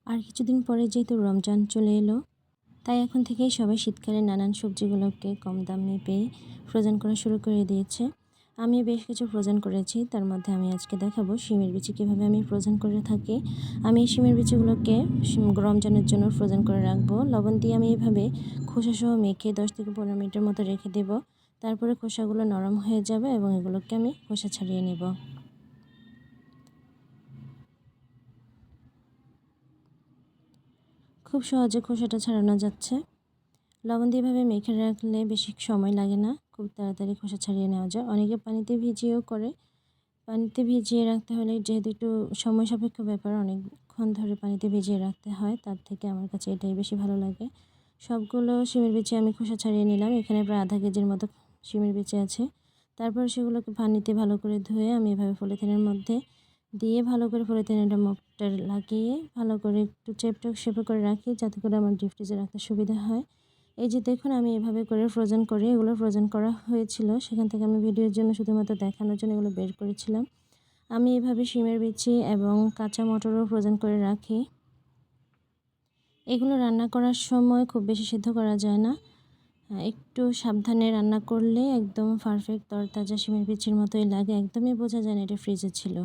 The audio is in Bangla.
আর কিছুদিন পরে যেহেতু রমজান চলে এলো, তাই এখন থেকেই সবাই শীতকালে নানান সবজিগুলোকে কম দামে পেয়ে ফ্রোজেন করা শুরু করে দিয়েছে। আমি বেশ কিছু ফ্রোজেন করেছি, তার মধ্যে আমি আজকে দেখাবো শিমের বিচি কীভাবে আমি ফ্রোজেন করে থাকি। আমি শিমের বিচিগুলোকে রমজানের জন্য ফ্রোজেন করে রাখবো। লবণ দিয়ে আমি এভাবে খোসাসহ মেখে 10 থেকে 15 মিনিটের মতো রেখে দেব। তারপরে খোসাগুলো নরম হয়ে যাবে এবং এগুলোকে আমি খোসা ছাড়িয়ে নেব। খুব সহজে খোসাটা ছাড়ানো যাচ্ছে। লবণ দিয়ে এভাবে মেখে রাখলে বেশি সময় লাগে না, খুব তাড়াতাড়ি খোসা ছাড়িয়ে নেওয়া যায়। অনেকে পানিতে ভিজিয়েও করে। পানিতে ভিজিয়ে রাখতে হলে যেহেতু একটু সময় সাপেক্ষ ব্যাপার, অনেকক্ষণ ধরে পানিতে ভিজিয়ে রাখতে হয়, তার থেকে আমার কাছে এটাই বেশি ভালো লাগে। সবগুলো শিমের বিচি আমি খোসা ছাড়িয়ে নিলাম। এখানে প্রায় আধা কেজির মতো শিমের বিচি আছে। তারপর সেগুলোকে পানিতে ভালো করে ধুয়ে আমি এভাবে পলিথিনের মধ্যে দিয়ে ভালো করে পলিথিনের মুখটা লাগিয়ে ভালো করে একটু চেপে করে রাখি, যাতে করে আমার ডিপ ফ্রিজে রাখতে সুবিধা হয়। এই যে দেখুন, আমি এভাবে করে ফ্রোজেন করি। এগুলো ফ্রোজেন করা হয়েছিল, সেখান থেকে আমি ভিডিওর জন্য শুধুমাত্র দেখানোর জন্য এগুলো বের করেছিলাম। আমি এভাবে শিমের বিচি এবং কাঁচা মটরও ফ্রোজেন করে রাখি। এগুলো রান্না করার সময় খুব বেশি সিদ্ধ করা যায় না, একটু সাবধানে রান্না করলে একদম পারফেক্ট তরতাজা শিমের বিচির মতোই লাগে, একদমই বোঝা যায় না এটা ফ্রিজে ছিল।